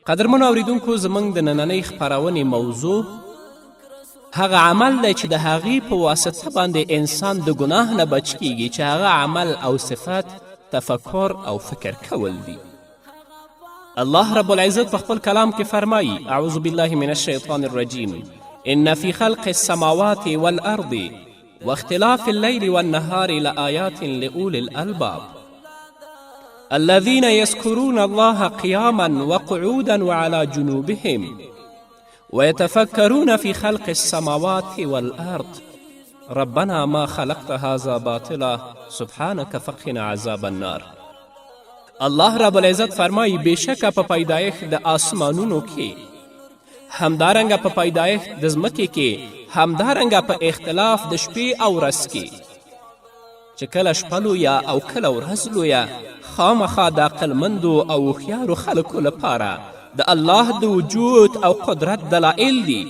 قدرمنو اوریدونکو، زموږ د نننۍ خپرونې موضوع هغه عمل دی چې د هغې په واسطه باندې انسان د ګناه نه بچ کیږي، چې هغه عمل او صفت تفکر او فکر کول دي. الله رب العزت په خپل کلام کې فرمایي: اعوذ بالله من الشیطان الرجیم ان فی خلق السماوات والارض واختلاف الليل والنهار لآیات لأولی الألباب الذين يذكرون الله قياما وقعودا وعلى جنوبهم ويتفكرون في خلق السماوات والأرض ربنا ما خلقت هذا باطلا سبحانك فقنا عذاب النار. الله رب العزت فرمایی: بېشکه په پیدایښت د آسمانونو کې، همدارنګه په پیدایښت د ځمکې کې، همدارنګه په اختلاف د شپې او ورځ کې، چې کله شپه لویه او کله ورځ لویه، خامخا د عقلمندو او هوښیارو خلکو لپاره د الله د وجود او قدرت دلایل دي.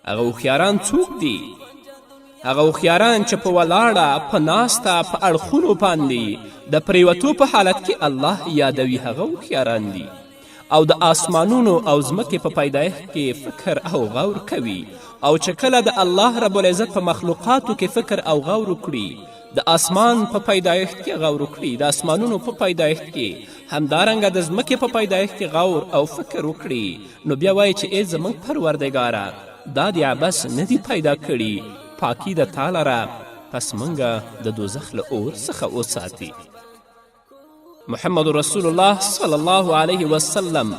هغه هوښیاران څوک دي؟ هغه هوښیاران چې په ولاړه، په ناسته، په اړخونو باندې د پریوتو په حالت کې الله یادوي، هغه هوښیاران دي. او د آسمانونو او ځمکې په پیدایښت کې فکر او غور کوي، او چې کله د الله رب العزت په مخلوقاتو کې فکر او غور وکړي، د آسمان په پیدایښت کې غور وکړي، د آسمانونو په پیدایښت کې، همدارنګه د ځمکې په پیدایښت کې غور او فکر وکړي، نو بیا وایي چې ای زموږ پروردګاره، دا د عبث نه دي پیدا کړي، پاکي د تا لره، پس موږه د دوزخ له اور څخه وساتي. محمد رسول الله صلی الله علیه وسلم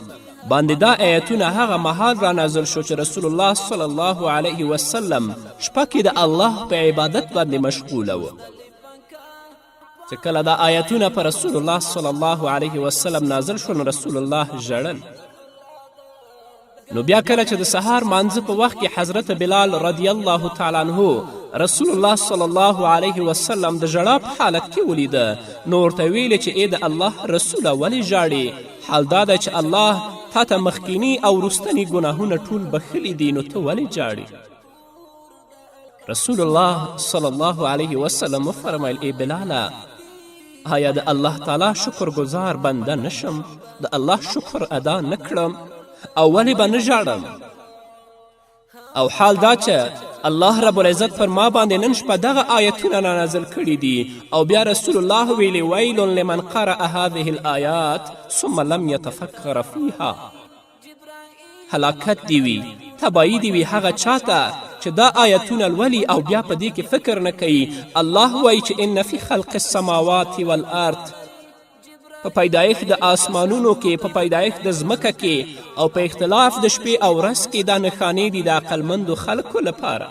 باندې دا آیتونه هغه مهال را نازل شو چې رسول الله صلی الله علیه وسلم شپه کې د الله په عبادت باندې مشغوله و. چې کله دا آیتونه په رسول الله صلی الله علیه وسلم نازل شو، نو رسول الله ژړل. نو بیا کله چې د سهار مانځه په وخت کې حضرت بلال رضی الله تعالی عنه رسول الله صلی الله علیه وسلم د ژړا په حالت کې ولیده، نو ورته ویلې چې ای د الله رسوله ولې ژاړې؟ حال دا ده چې الله تا ته مخکیني او وروستني ګناهونه ټول بخښلي دي، نو ته ولې ژاړې؟ رسول الله صلی الله علیه وسلم وفرمیل: ای بلاله، آیا د الله تعالی شکرګزار بنده نشم؟ د الله شکر ادا نه کړم او ولې به نه ژاړم؟ او حال دا چې الله رب العزت پر ما باندې نن شپه دغه آیتونه نازل کړي دي، او بیا رسول الله ویلي: ویل لمن قرأ هذه الآیات ثم لم يتفکر فیها. هلاکت دی وي، تباهي دی وي هغه چاته چې دا آیتونه لولي او بیا په دې کې فکر نه کوي. الله وایي چې ان فی خلق السماوات والارض، په پیدایښت د آسمانونو کې، په پیدایښت د ځمکه کې، او په اختلاف د شپې او ورځ کې دا نښانې دي د عقلمندو خلکو لپاره.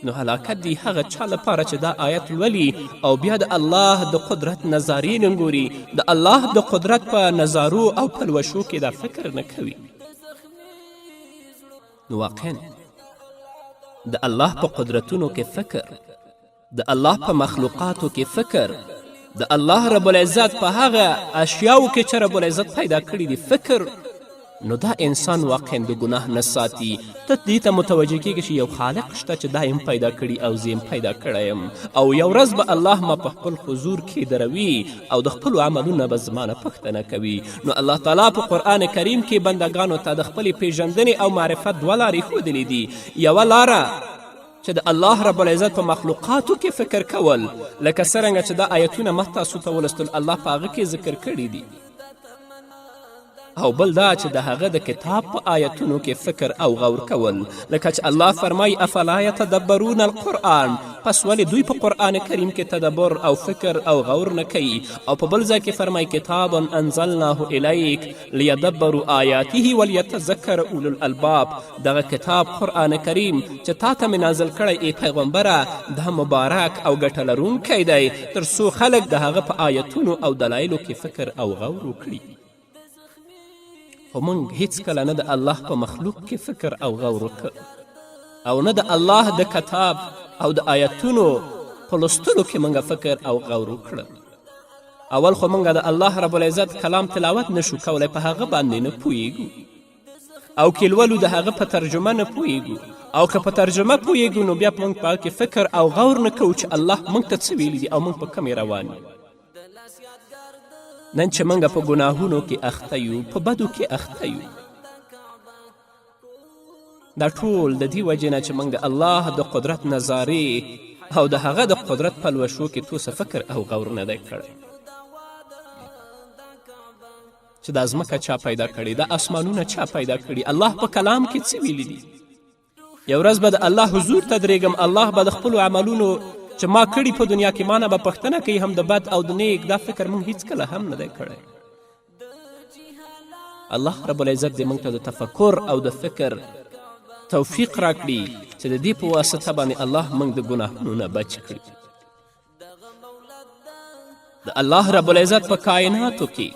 نو هلاکت دی هغه چا لپاره چې دا آیت لولي او بیا د الله د قدرت نظارې نه ګوري، د الله د قدرت په نظارو او پلوشو کې دا فکر نه کوي. نو واقعا د الله په قدرتونو کې فکر، د الله په مخلوقاتو کې فکر، د الله رب العزت په هغه اشیاو کې چې رب العزت پیدا کړي دي فکر، نو دا انسان واقعا د ګناه نه ساتي. ته دې ته متوجه کېږي چې یو خالق شته چې دا یم پیدا کړي او زه یم پیدا کړی یم، او یو ورځ به الله ما په خپل حضور کې دروي او د خپلو عملونه به زما نه پوښتنه کوي. نو الله تعالی په قرآن کریم کې بندګانو ته د خپلې پیژندنې او معرفت دوه لارې ښودلې دي. یوه لاره چې د الله رب العزت په مخلوقاتو کې فکر کول، لکه څرنګه چې دا آیتونه مخ تاسو ته ولستل، الله په هغه کې ذکر کړي دي. او بل دا چې د هغه د کتاب په آیتونو کې فکر او غور کول، لکه چې الله فرمایي: افلا یتدبرون القرآن، پس ولې دوی په قرآن کریم کې تدبر او فکر او غور نه کوي؟ او په بل ځای کې فرمایي: کتاب انزلناه الیک لیدبروا آیاته ولیتذکر اولو الالباب. دغه کتاب قرآن کریم چې تا ته مې نازل کړی ای پیغمبره، دا مبارک او ګټه لرونکی دی، تر څو خلک د هغه په آیتونو او دلایلو کې فکر او غور وکړي. خو موږ هیڅکله نه د الله په مخلوق کې فکر او غور وکړ، او نه د الله د کتاب او د آیتونو په لوستلو کې موږ فکر او غور وکړ. اول خو موږ د الله رب العزت کلام تلاوت نشو کولی، په هغه باندې نه پوهیږو، او که لولو د هغه په ترجمه نه پوهیږو، او که په ترجمه پوهیږو نو بیا موږ په هغه کې فکر او غور نه کوو چې الله موږ ته څه ویلي دي او موږ په کومې روان یو. نن چې موږ په ګناهونو کې اخته یو، په بدو کې اخته یو، دا ټول د دې وجې نه چې موږ د الله د قدرت نظارې او د هغه د قدرت په لوشو کې تو څه فکر او غور نه دی کړی چې دا ځمکه چا پیدا کړې، دا اسمانونه چا پیدا کړي. الله په کلام کې څه ویلي دي؟ یو ورځ به د الله حضور ته درېږم، الله به د خپلو عملونو چې ما کړي په دنیا کې ما نه به پوښتنه کوي، هم د بد او د نیک. دا فکر موږ هیڅکله هم نه دی کړی. الله رب العزت دې موږ ته د تفکر او د فکر توفیق راکړي چې د دې په واسطه باندې الله موږ د ګناهونو نه بچ کړي. د الله رب العزت په کائناتو کې،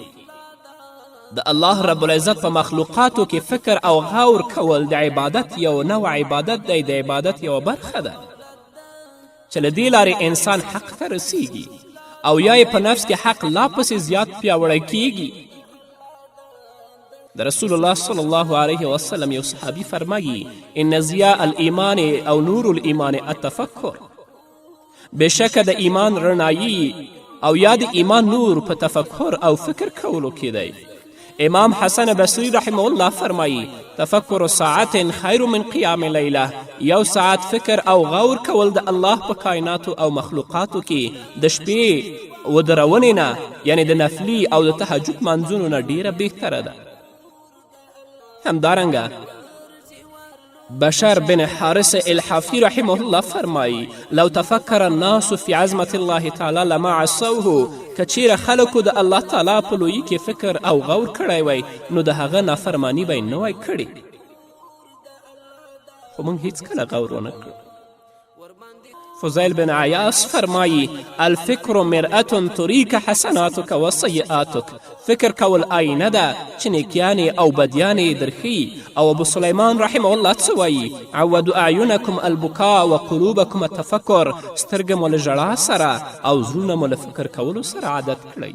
د الله رب العزت په مخلوقاتو کې فکر او غور کول د عبادت یو نوع عبادت دی، د عبادت یوه برخه ده چې له دې لارې انسان حق ته رسیږي او یا یې په نفس کې حق لا پسې زیات پیاوړی کیږي. د رسول الله صلی الله علیه وسلم یو صحابي فرمایي ان ضیاء الایمان او نور الایمان التفکر، بېشکه د ایمان رڼایي او یا د ایمان نور په تفکر او فکر کولو کې دی. امام حسن بصری رحمه الله فرمایي تفکر ساعت خیر من قیام لیله، یو ساعت فکر او غور کول د الله په کائناتو او مخلوقاتو کې د شپې ودرونې نه، یعنی د نفلي او د تهجد منځونو نه ډیره بهتره ده. همدارنګه بشر بن حارث الحافي رحمه الله فرمایي لو تفکر الناس فی عظمت الله تعالی لما عصوه، که چیرې خلکو د الله تعالی په لویي کې فکر او غور کړی وی نو د هغه نافرماني به یې نه وی کړې، خو موږ هیڅکله غور ونه کړو. فضیل بن عیاس فرمایي الفکر مرأة تریک حسناتک و سیئاتک، فکر کول آینه ده چې نیکیانې او بدیانې درښیي. او ابو سلیمان رحمه الله څه وایي عودوا اعینکم البکا و قلوبکم التفکر، سترګې مو له ژړا سره او زړونه مو له فکر کولو سره عادت کړئ.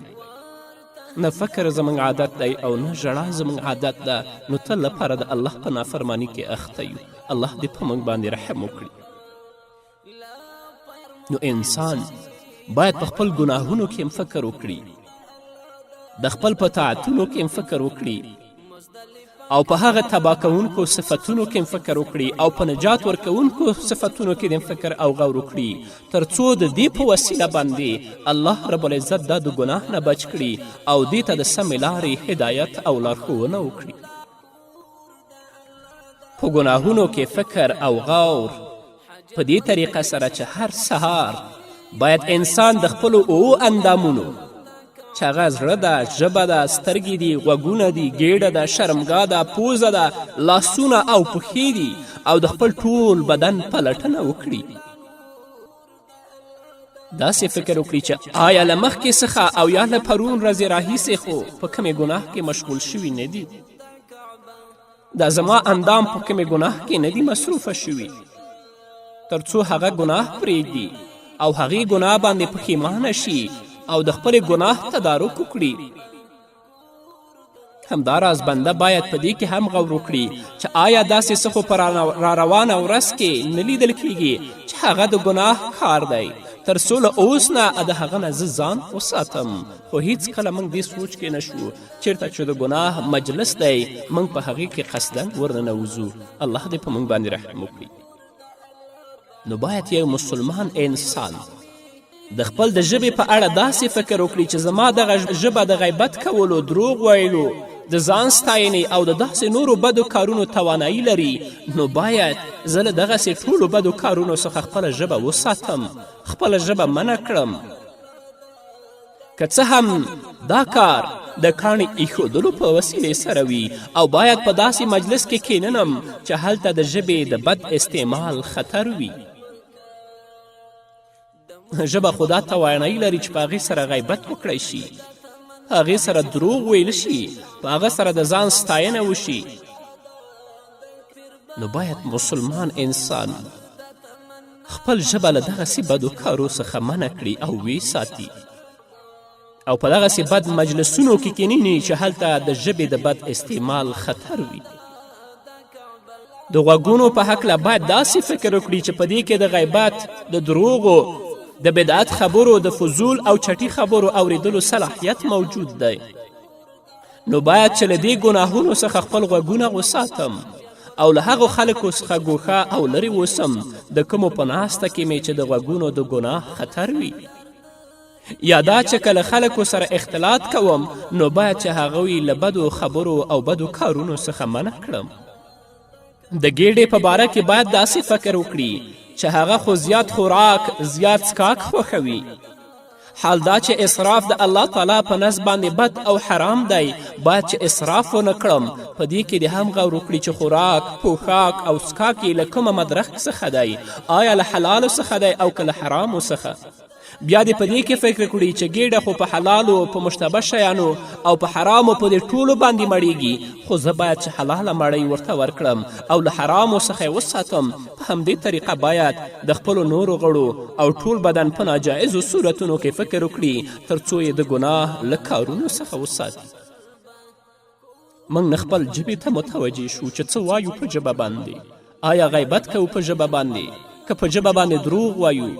نه فکر زموږ عادت دی او نه ژړا زموږ عادت ده، نو تل لپاره د الله په نافرماني کې اخته یو. الله دې په موږ باندې رحم وکړي. نو انسان باید په خپل ګناهونو کې هم فکر وکړي، د خپل په طاعتونو کې هم فکر وکړي، او په هغه تباه کوونکو صفتونو کې هم فکر وکړي، او په نجات ورکوونکو صفتونو کې هم فکر او غور وکړي، تر څو د دې په وسیله باندې الله رب العزت دا د ګناه نه بچ کړي او دې ته د سمې لارې هدایت او لارښوونه وکړي. په ګناهونو کې فکر او غور په دې طریقه سره چې هر سهار باید انسان د خپلو اندامونو چې هغه زړه ده، ژبه ده، سترګې دي، غوږونه دي، ګیډه ده، شرمګاه ده، پوزه ده، لاسونه او پښې دي، او د خپل ټول بدن پلټنه وکړي. داسې فکر وکړي چې آیا له مخکې څخه او یا له پرون ورځې راهیسې خو په کومې ګناه کې مشغول شوي نه دي، دا زما اندام په کومې ګناه کې نه دي مصروفه شوي، تر څو هغه ګناه پرېږدي او هغې ګناه باندې پښیمانه شي او د خپلې ګناه تدارک وکړي. همداراز بنده باید په دې کې هم غور وکړي چې آیا داسې څه خو په را روانه ورځ کې نه لیدل کیږي چې هغه د ګناه کار دی، تر څو له اوس نه د هغه نه زه ځان وساتم. خو هیڅکله موږ دې سوچ کې نه شو چیرته چې د ګناه مجلس دی موږ په هغې کې قصداً ورننوځو. الله دې په موږ باندې رحم وکړي. نو باید یو مسلمان انسان د خپل د ژبې په اړه داسې فکر وکړي چې زما دغه ژبه د غیبت کولو، دروغ ویلو، د ځان ستاینې او د داسې نورو بدو کارونو توانایي لري، نو باید زه له دغسې ټولو بدو کارونو څخه خپله ژبه وساتم، خپله ژبه منع کړم. که څه هم دا کار د کاڼي ایښودلو په وسیلې سره وي، او باید په داسې مجلس کې کیننم چې هلته د ژبې د بد استعمال خطر وي. ژبه خو دا توانایي لري چې په هغې سره غیبت وکړی شي، هغې سره دروغ ویل شي، په هغه سره د ځان ستاینه وشي. نو باید مسلمان انسان خپل ژبه له دغسې بدو کارو څخه منع کړي او ویې ساتي، او په دغسې بد مجلسونو کې کینیني چې هلته د ژبې د بد استعمال خطر وي. د غوږونو په هکله باید داسې فکر وکړي چې په دې کې د غیبت، د دروغو د بدعت خبرو د فضول او چټي خبرو اوریدلو صلاحیت موجود دی. نو باید چې له دې ګناهونو څخه خپل غوږونه وساتم او له هغو خلکو څخه ګوښه او لرې اوسم د کومو په ناسته کې مې چې د غوږونو د ګناه خطر وي. یا دا چې کله خلکو سره اختلاط کوم نو باید چې هغوی له بدو خبرو او بدو کارونو څخه منع کړم. د ګیډې په باره کې باید داسې فکر وکړي چې هغه خو زیات خوراک زیات څکاک خوښوي. حال دا چې اسراف د الله تعالی په نزد باندې بد او حرام دی، باید چې اسراف ونه کړم. په دې کې د هم غور وکړي چې خوراک، پوښاک او څکاک یې له کومه مدرک څخه دی، آیا له حلالو څخه دی او که له حرامو څخه. بیا دې په دې کې فکر کړي چې ګیډه خو په حلالو، په مشتبه شیانو او په حرامو په دې ټولو باندې مړیږي، خو زه باید چې حلاله مړۍ ورته ورکړم او له حرامو څخه یې وساتم. په همدې طریقه باید د خپلو نورو غړو او ټول بدن په ناجایزو صورتونو کې فکر وکړي تر څو یې د ګناه له کارونو څخه وساتي. موږ نه خپل ژبې ته متوجه شو چې څه وایو په ژبه باندې. آیا غیبت کوو په ژبه باندې؟ که په ژبه باندې دروغ وایو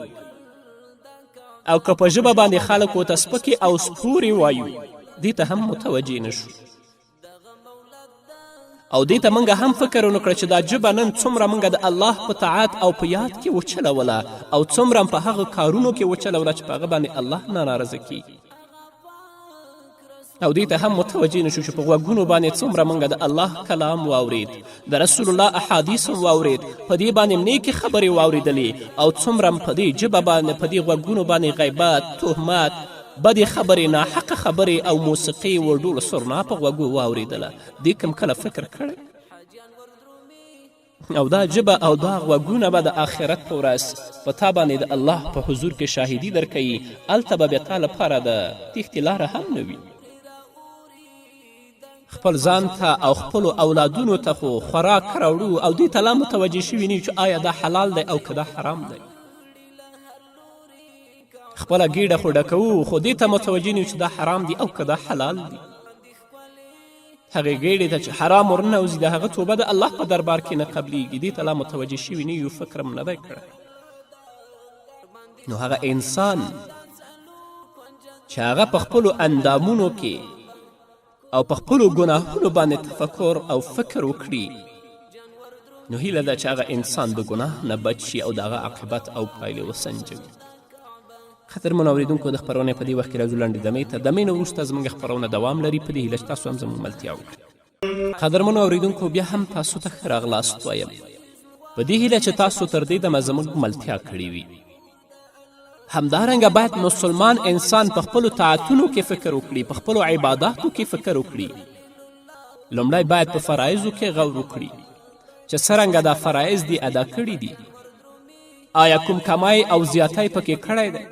او که په ژبه باندې خلکو ته سپکې او سپورې وایو، دې ته هم متوجه نه شو. او دې ته موږ هم فکر ونه کړه چې دا ژبه نن څومره موږ د الله په طاعت او په یاد کې وچلوله او څومره په هغه کارونو کې وچلوله چې په هغه باندې الله نه ناراضه کیږي. او دې ته هم متوجه نه شو چې په غوږونو باندې څومره موږ د الله کلام واورید، د رسول الله احادیث هم واورید، په دې باندې نیکې خبرې واورېدلې او څومره په دې ژبه باندې په دې غوږونو باندې غیبت، تهمت، بدې خبرې، ناحقه خبرې او موسیقي و ډول سرنا په غوږو واورېدله. دې کوم کله فکر کړی؟ او دا ژبه او دا غوږونه به د آخرت په ورځ په تا باندې د الله په حضور کې شاهدي درکوي. هلته به بیا تا لپاره د تیښتې لاره هم نه وي. خپل ځان ته او خپلو اولادونو ته خو خوراک راوړو او دې ته لا متوجه شوي نه چې آیا دا حلال دی او که دا حرام دی. خپله ګیډه خو ډکوو خو دې ته متوجه نه چې دا حرام دی او که دا حلال دی. هغې ګیډې ته چې حرام ورننوځي د هغه توبه د الله په دربار کې نه قبلیږي. دې ته لا متوجه شوي نه یو، فکر هم نه دی کړی. نو هغه انسان چې هغه په خپلو اندامونو کې او په خپلو ګناهونو باندې تفکر او فکر وکړي، نو هیله ده چې هغه انسان د ګناه نه بچ شي او د هغه عاقبت او پایلې وسنجوي. قدرمنو اورېدونکو، د خپرونې په دې وخت کې راځو لنډې دمې ته. دمې نه وروسته زموږ خپرونه دوام لري، په دې هیله چې تاسو هم زموږ ملتیا وکړئ. قدرمنو اورېدونکو، بیا هم تاسو ته ښه راغلاست وایم، په دې هیله چې تاسو تر دې دمه زموږ ملتیا کړې وي. همدارنګه باید مسلمان انسان په خپلو طاعتونو کې فکر وکړي، په خپلو عباداتو کې فکر وکړي. لومړی باید په فرایضو کې غور وکړي چې څرنګه دا فرایض دي ادا کړي دي. آیا کوم کمای او زیاتی پکې کړی دی؟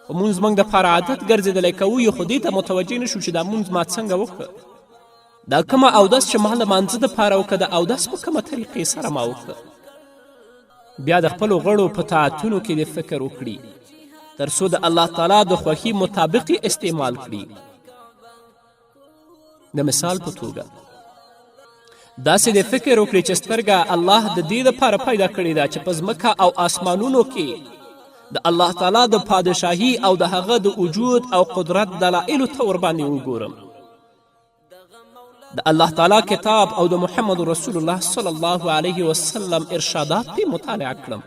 خو مونځ موږ دپاره عادت ګرځېدلی کوو، یو خو دې ته متوجه نه شو چې دا مونځ ما څنګه وکړه، دا کومه اودس چې ما لمانځه دپاره وکړه، د اودس په کومه طریقې سره ما وکړه. بیا د خپلو غړو په طاعتونو کې د فکر وکړي تر څو د الله تعالی د خوښي مطابق استعمال کړي. د مثال په توګه داسې د فکر وکړي چې سترګه الله د دې دپاره پیدا کړې ده چې په ځمکه او آسمانونو کې د الله تعالی د پادشاهي او د هغه د وجود او قدرت دلایلو ته ورباندې وګورم، د الله تعالی کتاب او د محمد رسول الله صلی الله علیه وسلم ارشادات پې مطالعه کړم،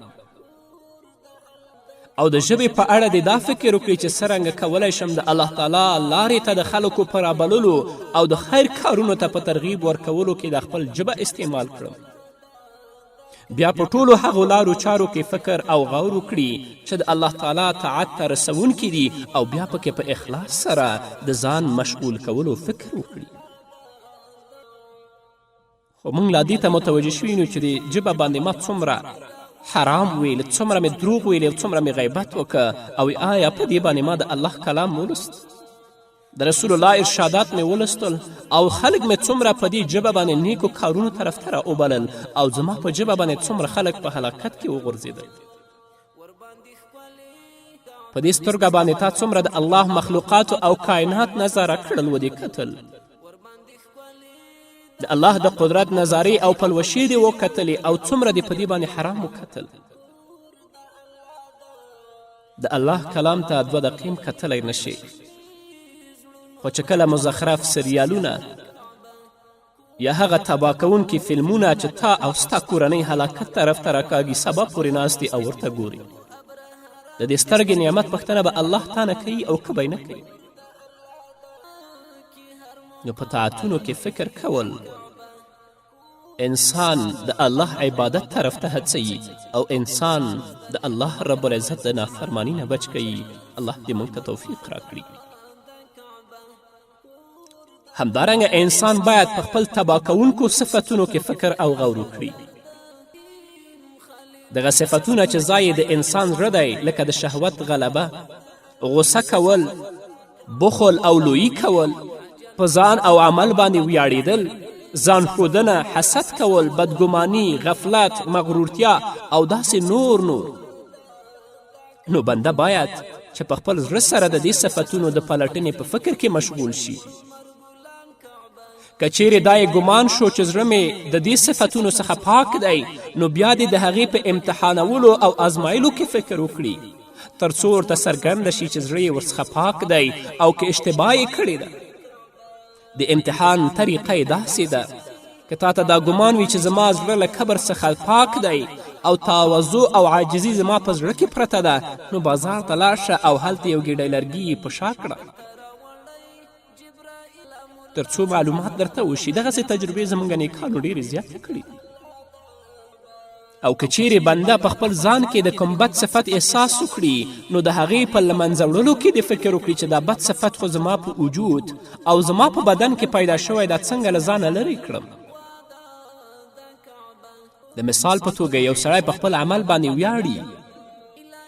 او د ژبې په اړه د دا فکر وکړي چې څرنګه کولی شم د الله تعالی لارې ته د خلکو په رابللو او د خیر کارونو ته په ترغیب ورکولو کې د خپل ژبه استعمال کړم. بیا په ټولو هغو لارو چارو کې فکر او غور وکړي چې د الله تعالی طاعت ته رسونکي دي، او بیا پکې په اخلاص سره د ځان مشغول کولو فکر وکړي. خو موږ لا دې ته متوجه شوي نو چې د ژبه باندې ما څومره حرام ویل، څومره مې دروغ ویل، څومره مې غیبت وکړه، او آیا په دې باندې ما د الله کلام ولست، د رسول الله ارشادات مې ولستل، او خلک مې څومره په دې ژبه باندې نیکو کارونو طرف ته راوبلل، او زما په ژبه باندې څومره خلک په هلاکت کې وغورځېدل. په دې سترګه باندې تا څومره د الله مخلوقاتو او کائنات نظاره کړل و دې کتل، د الله د قدرت نظارې او پلوشې دې وکتلې، او څومره دې په دې باندې حرام وکتل. د الله کلام ته 2 دقیقې کتلی نشي، خو چې کله مزخرف سریالونه یا هغه تباه کوونکي فلمونه چې تا او ستا کورنۍ هلاکت طرف ته راکاږي سبا پورې ناستې او ورته ګوري، د دې سترګې نعمت پوښتنه به الله تا نه کوي او که به یې نه کوي. نو په طاعتونو کې فکر کول انسان د الله عبادت طرف ته هڅوي او انسان د الله رب العزت د نافرمانی نه بچ کوي. الله دې موږ ته توفیق راکړي. همدارنګه انسان باید په خپل تباه کوونکو صفتونو کې فکر او غور وکړي. دغه صفتونه چې ځای د انسان زړه دی، لکه د شهوت غلبه، غصه کول، بخل او لویی کول، په ځان او عمل باندې ویاړېدل، ځان ښودنه، حسد کول، بدګماني، غفلت، مغرورتیا او داسې نور. نو بنده باید چې په خپل زړه سره د دې صفتونو د پلټنې په فکر کې مشغول شي. که چیرې دا یې ګمان شو چې زړه مې د دې صفتونو څخه پاک دی، نو بیا دې د هغې په امتحانولو او ازمایلو کې فکر وکړي تر څو ورته څرګنده شي چې زړه یې ورڅخه پاک دی او که اشتباه یې کړې ده. د امتحان طریقه یې داسې ده که تا ته دا ګمان وي چې زما زړه له کبر څخه پاک دی او تواضع او عاجزي زما په زړه کې پرته ده، نو بازار ته لاړ شه او هلته یو ګیډۍ لرګي یې په شا کړه تر څو معلومات درته وشي. دغسې تجربې زموږ نیکانو ډېرې زیاتې کړي. او که چیرې بنده په خپل ځان کې د کوم بد صفت احساس وکړي، نو د هغې په له منځه وړلو کې د فکر وکړي چې دا بد صفت خو زما په وجود او زما په بدن کې پیدا شوی، دا څنګه له ځانه لرې کړم. د مثال په توګه یو سړی په خپل عمل باندې ویاړي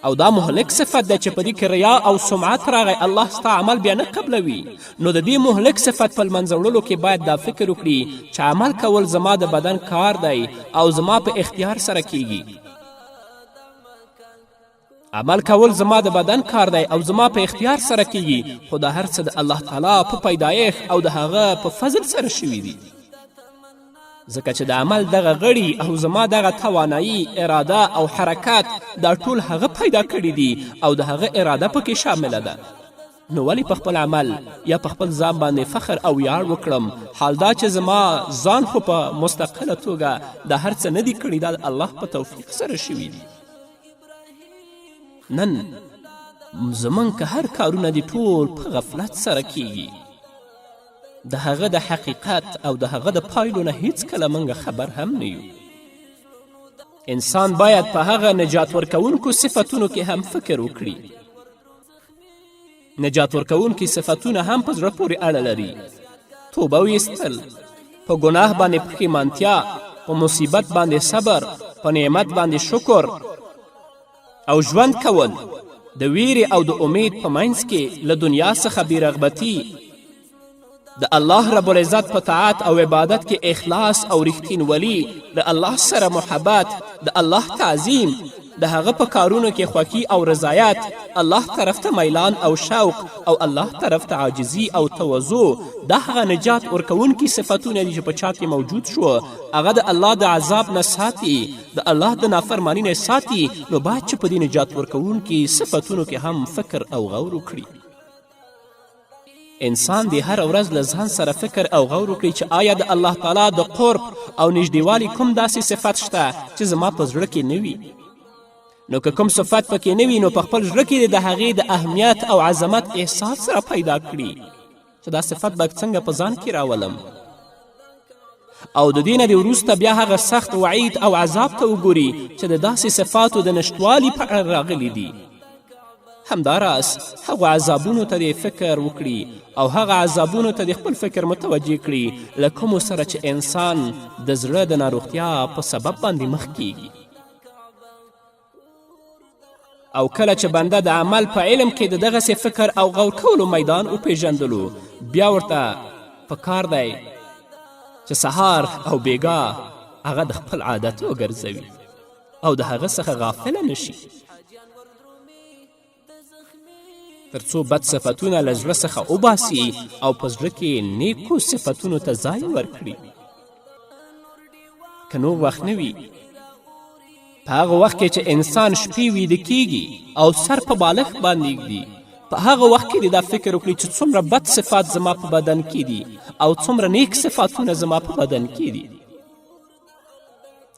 او دا مهلک صفت دی چې په دې کې ریا او سمعت راغی، الله ستا عمل بیا نه قبلوي. نو د دې مهلک صفت په لمنځه وړلو کې باید دا فکر وکړي چې عمل کول زما د بدن کار دی او زما په اختیار سره کیږي. عمل کول زما د بدن کار دی او زما په اختیار سره کیږي، خو دا هر څه د الله تعالی په پیدایښت او د هغه په فضل سره شوي دي. ځکه چې د عمل دغه غړي او زما دغه توانایی، اراده او حرکت دا ټول هغه پیدا کړي دي او د هغه اراده پکې شامله ده. نو ولې په خپل عمل یا په خپل ځان باندې فخر او ویاړ وکړم؟ حال دا چې زما ځان خو په مستقله توګه دا هر څه نه دي کړي، دا د الله په توفیق سره شوي دي. نن زموږ که هر کارونه دي ټول په غفلت سره کیږي، د هغه د حقیقت او د هغه د پایلو نه هیڅکله موږ خبر هم نه یو. انسان باید په هغه نجات ورکوونکو صفتونو کې هم فکر وکړي. نجات ورکوونکي صفتونه هم په زړه پورې اړه لري. توبه ویستل، په ګناه باندې پښیمانتیا، په مصیبت باندې صبر، په نعمت باندې شکر او ژوند کول، د ویرې او د امید په منځ کې له دنیا څخه بېرغبتي، د الله رب العزت په طاعت او عبادت کې اخلاص او رښتینولي، د الله سره محبت، د الله تعظیم، د هغه په کارونو کې خوښي او رضایت، الله طرف ته میلان او شوق او الله طرف ته عاجزي او تواضع. دا هغه نجات ورکوونکي صفتونه دي چې په چا کې موجود شو، هغه د الله د عذاب نه ساتي، د الله د نافرماني نه ساتي. نو باید چې په دې نجات ورکوونکي صفتونو کې هم فکر او غور وکړي. انسان دی هر ورځ له ځان سره فکر او غور وکړي چې آیا د الله تعالی د قرب او نږدېوالي کوم داسې صفت شته چې زما په زړه کې نه وي. نو که کوم صفت پکې نه وي، نو په خپل زړه کې د هغې د اهمیت او عظمت احساس سره پیدا کړي چې دا صفت به څنګه په ځان کې راولم، او د دې نه د وروسته بیا هغه سخت وعید او عذاب ته وګوري چې د داسې صفاتو د نشتوالي په اړه راغلي دي. همداراز هغو عذابونو ته د فکر وکړي او هغه عذابونو ته د خپل فکر متوجه کړي له کومو سره چې انسان د زړه د ناروغتیا په سبب باندې مخ کیږي. او کله چې بنده د عمل په علم کې د دغسې فکر او غور کولو میدان وپېژندلو، بیا ورته پکار دی چې سهار او بیګا هغه د خپل عادت وګرځوي او د هغه څخه غافله نشي، تر څو بد صفتونه له زړه څخه وباسي او په زړه کې نیکو صفتونو ته ځای ورکړي. که نور وخت نه وي، په هغه وخت کې چې انسان شپې ویده کیږي او سر په بالښت باندې ږدي، په هغه وخت کې دا فکر وکړي چې څومره بد صفات زما په بدن کې دي او څومره نیک صفاتونه زما په بدن کې دي.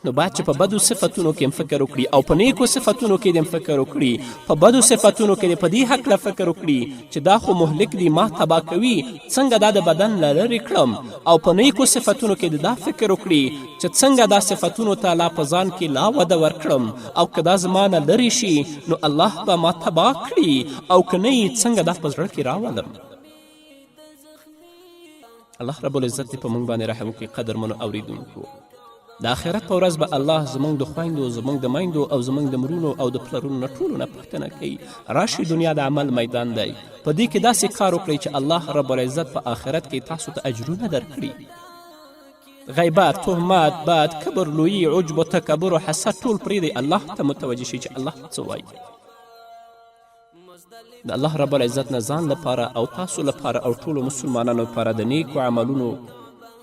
نو باید چې په بدو صفتونو کې هم فکر وکړي او په نیکو صفتونو کې هم فکر وکړي. په بدو صفتونو کې په دې هکله فکر وکړي چې دا خو مهلک دي، ما تباه کوي، څنګه دا د بدن نه لرې کړم. او په نیکو صفتونو کې دا فکر وکړي چې څنګه دا صفتونو ته لا په ځان کې لا وده ورکړم، او که دا زما نه لرې شي نو الله به ما تباه کړي، او که نه یې څنګه دا په زړه کې راولم. الله رب العزت دې په موږ باندې رحم وکړي. قدرمنو اوریدونکو، د آخرت په ورځ به الله زموږ د خویندو، زموږ د میندو او زموږ د مرونو او د پلرونو نه ټولو نه پوښتنه کوي. راشي دنیا د عمل میدان دی، په دې کې داسې کار وکړئ چې الله رب العزت په آخرت کې تاسو ته اجرونه درکړي. غیبت، تهمت، بد، کبر، لویي، عجب و تکبر و حسد ټول پرېږدئ، الله ته متوجه شي چې الله څه وایي. د الله رب العزت نه ځان لپاره او تاسو لپاره او ټولو مسلمانانو لپاره د نیکو عملونو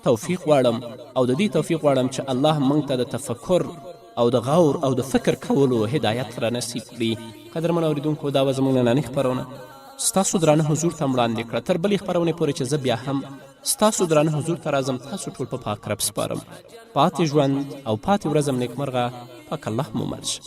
توفیق غواړم، او د دې توفیق غواړم چې الله موږ ته د تفکر او د غور او د فکر کولو هدایت را نصیب کړي. قدرمنو اورېدونکو، دا به زموږ نننۍ خپرونه ستاسو درانه حضور ته وړاندې کړه. تر بلې خپرونې پورې چې زه بیا هم ستاسو درانه حضور ته راځم، تاسو ټول په پاک رب سپارم. پاتې ژوند او پاتې ورځم نیکمرغه. پاک الله مو مل شه.